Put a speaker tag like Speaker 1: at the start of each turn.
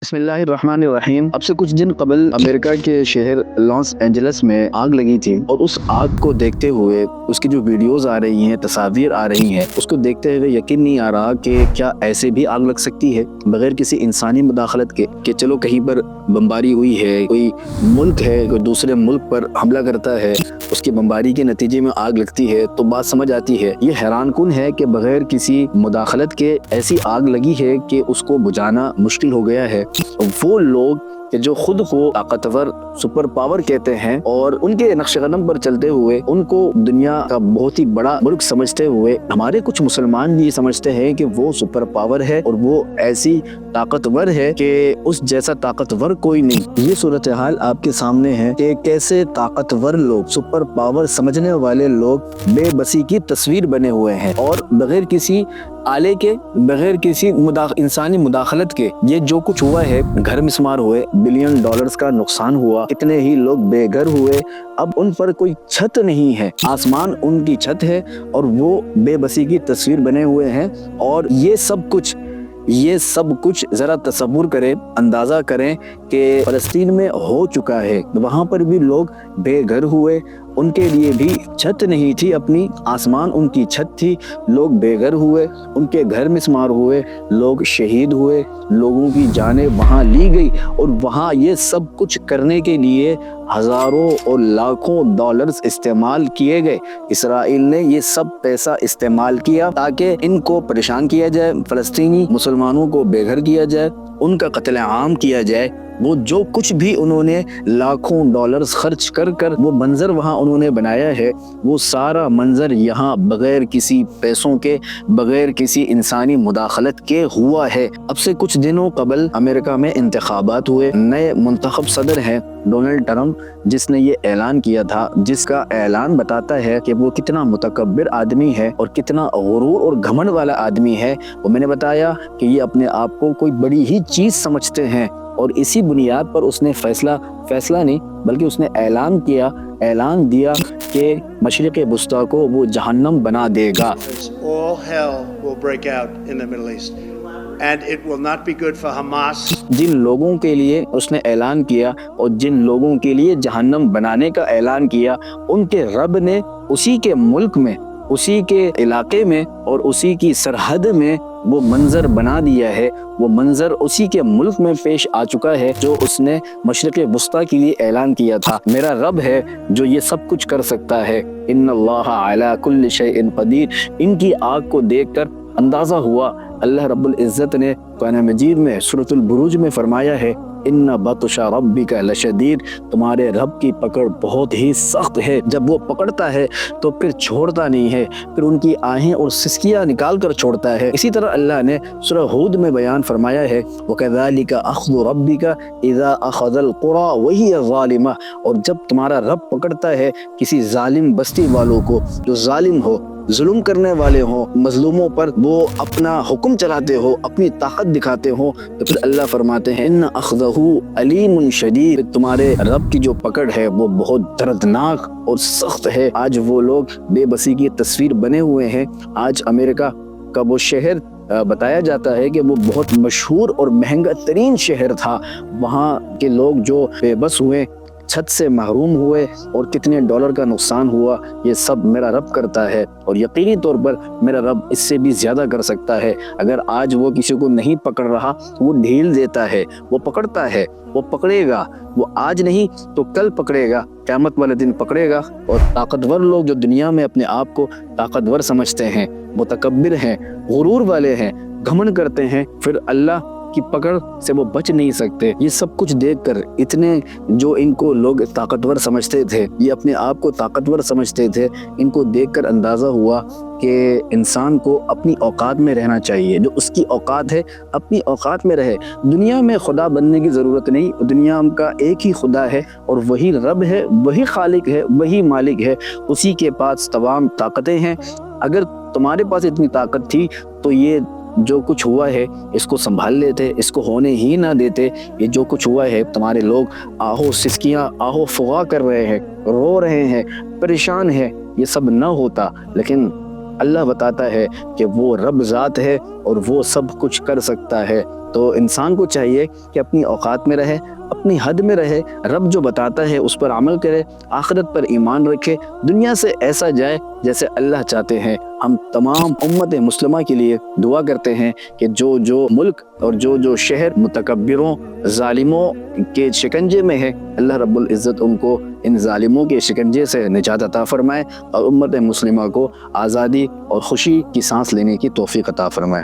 Speaker 1: بسم اللہ الرحمن الرحیم۔ اب سے کچھ دن قبل امریکہ کے شہر لاس اینجلس میں آگ لگی تھی، اور اس آگ کو دیکھتے ہوئے اس کی جو ویڈیوز آ رہی ہیں، تصاویر آ رہی ہیں، اس کو دیکھتے ہوئے یقین نہیں آ رہا کہ کیا ایسے بھی آگ لگ سکتی ہے بغیر کسی انسانی مداخلت کے، کہ چلو کہیں پر بمباری ہوئی ہے، کوئی ملک ہے کوئی دوسرے ملک پر حملہ کرتا ہے، اس کی بمباری کے نتیجے میں آگ لگتی ہے تو بات سمجھ آتی ہے۔ یہ حیران کن ہے کہ بغیر کسی مداخلت کے ایسی آگ لگی ہے کہ اس کو بجھانا مشکل ہو گیا ہے۔ وہ لوگ کہ جو خود کو طاقتور سپر پاور کہتے ہیں اور ان کے نقش قدم پر چلتے ہوئے ان کو دنیا کا بہت ہی بڑا ملک سمجھتے ہوئے، ہمارے کچھ مسلمان بھی سمجھتے ہیں کہ وہ سپر پاور ہے اور وہ ایسی طاقتور ہے کہ اس جیسا طاقتور کوئی نہیں۔ یہ صورتحال آپ کے سامنے ہے کہ کیسے طاقتور لوگ، سپر پاور سمجھنے والے لوگ بے بسی کی تصویر بنے ہوئے ہیں، اور بغیر کسی آلے کے، بغیر کسی انسانی مداخلت کے یہ جو کچھ ہوا ہے، گھر مسمار ہوئے، بلین ڈالرز کا نقصان ہوا، کتنے ہی لوگ بے گھر ہوئے، اب ان پر کوئی چھت نہیں ہے، آسمان ان کی چھت ہے اور وہ بے بسی کی تصویر بنے ہوئے ہیں۔ اور یہ سب کچھ ذرا تصور کریں، اندازہ کریں کہ فلسطین میں ہو چکا ہے، وہاں پر بھی لوگ بے گھر ہوئے، ان کے لیے بھی چھت نہیں تھی اپنی، آسمان ان کی چھت تھی، لوگ بے گھر ہوئے، ان کے گھر مسمار ہوئے، لوگ شہید ہوئے، لوگوں کی جانیں وہاں لی گئی، اور وہاں یہ سب کچھ کرنے کے لیے ہزاروں اور لاکھوں ڈالرز استعمال کیے گئے۔ اسرائیل نے یہ سب پیسہ استعمال کیا تاکہ ان کو پریشان کیا جائے، فلسطینی مسلمانوں کو بے گھر کیا جائے، ان کا قتل عام کیا جائے۔ وہ جو کچھ بھی انہوں نے لاکھوں ڈالرز خرچ کر وہ منظر وہاں انہوں نے بنایا ہے، وہ سارا منظر یہاں بغیر کسی پیسوں کے، بغیر کسی انسانی مداخلت کے ہوا ہے۔ اب سے کچھ دنوں قبل امریکہ میں انتخابات ہوئے، نئے منتخب صدر ہیں ڈونلڈ ٹرمپ، جس نے یہ اعلان کیا تھا، جس کا اعلان بتاتا ہے کہ وہ کتنا متکبر آدمی ہے اور کتنا غرور اور گھمنڈ والا آدمی ہے۔ وہ میں نے بتایا کہ یہ اپنے آپ کو کوئی بڑی ہی چیز سمجھتے ہیں، اور اسی بنیاد پر اس نے فیصلہ نہیں بلکہ اس نے اعلان دیا کہ مشرق وسطیٰ کو وہ جہنم بنا دے گا۔
Speaker 2: All hell will break out in the Middle East, and it will not be good for Hamas.
Speaker 1: جن لوگوں کے لیے اس نے اعلان کیا اور جن لوگوں کے لیے جہنم بنانے کا اعلان کیا، ان کے رب نے اسی کے ملک میں، اسی کے علاقے میں اور اسی کی سرحد میں وہ منظر بنا دیا ہے، وہ منظر اسی کے ملک میں پیش آ چکا ہے جو اس نے مشرق وسطیٰ کے لیے اعلان کیا تھا۔ میرا رب ہے جو یہ سب کچھ کر سکتا ہے، ان اللہ علی کل شیء قدیر۔ ان کی آگ کو دیکھ کر اندازہ ہوا، اللہ رب العزت نے قرآن مجید میں سورۃ البروج میں فرمایا ہے، ان بطش ربک لشدید، تمہارے رب کی پکڑ بہت ہی سخت ہے، جب وہ پکڑتا ہے تو پھر چھوڑتا نہیں ہے، پھر ان کی آہیں اور سسکیاں نکال کر چھوڑتا ہے۔ اسی طرح اللہ نے سورہ ہود میں بیان فرمایا ہے، وَكَذَلِكَ أَخْذُ رَبِّكَ إِذَا أَخَذَ الْقُرَى وَهِيَ ظَالِمَةٌ، اور جب تمہارا رب پکڑتا ہے کسی ظالم بستی والوں کو، جو ظالم ہو، ظلم کرنے والے ہوں، مظلوموں پر وہ اپنا حکم چلاتے ہو، اپنی طاقت دکھاتے ہو، تو پھر اللہ فرماتے ہیں ان اخذہ علیم شدید، تمہارے رب کی جو پکڑ ہے وہ بہت دردناک اور سخت ہے۔ آج وہ لوگ بے بسی کی تصویر بنے ہوئے ہیں۔ آج امریکہ کا وہ شہر بتایا جاتا ہے کہ وہ بہت مشہور اور مہنگا ترین شہر تھا، وہاں کے لوگ جو بے بس ہوئے، چھت سے محروم ہوئے اور کتنے ڈالر کا نقصان ہوا، یہ سب میرا رب کرتا ہے، اور یقینی طور پر میرا رب اس سے بھی زیادہ کر سکتا ہے۔ اگر آج وہ کسی کو نہیں پکڑ رہا، وہ ڈھیل دیتا ہے، وہ پکڑتا ہے، وہ پکڑے گا، وہ آج نہیں تو کل پکڑے گا، قیامت والے دن پکڑے گا۔ اور طاقتور لوگ جو دنیا میں اپنے آپ کو طاقتور سمجھتے ہیں، متکبر ہیں، غرور والے ہیں، گھمنڈ کرتے ہیں، پھر اللہ کی پکڑ سے وہ بچ نہیں سکتے۔ یہ سب کچھ دیکھ کر اتنے جو ان کو لوگ طاقتور سمجھتے تھے، یہ اپنے آپ کو طاقتور سمجھتے تھے، ان کو دیکھ کر اندازہ ہوا کہ انسان کو اپنی اوقات میں رہنا چاہیے، جو اس کی اوقات ہے اپنی اوقات میں رہے۔ دنیا میں خدا بننے کی ضرورت نہیں، دنیا کا ایک ہی خدا ہے اور وہی رب ہے، وہی خالق ہے، وہی مالک ہے، اسی کے پاس تمام طاقتیں ہیں۔ اگر تمہارے پاس اتنی طاقت تھی تو یہ جو کچھ ہوا ہے اس کو سنبھال لیتے، اس کو ہونے ہی نہ دیتے۔ یہ جو کچھ ہوا ہے، تمہارے لوگ آہو سسکیاں آہو فغا کر رہے ہیں، رو رہے ہیں، پریشان ہیں، یہ سب نہ ہوتا۔ لیکن اللہ بتاتا ہے کہ وہ رب ذات ہے اور وہ سب کچھ کر سکتا ہے۔ تو انسان کو چاہیے کہ اپنی اوقات میں رہے، اپنی حد میں رہے، رب جو بتاتا ہے اس پر عمل کرے، آخرت پر ایمان رکھے، دنیا سے ایسا جائے جیسے اللہ چاہتے ہیں۔ ہم تمام امت مسلمہ کے لیے دعا کرتے ہیں کہ جو ملک اور جو شہر متکبروں، ظالموں کے شکنجے میں ہے، اللہ رب العزت ان کو ان ظالموں کے شکنجے سے نجات عطا فرمائے اور امت مسلمہ کو آزادی اور خوشی کی سانس لینے کی توفیق عطا فرمائے۔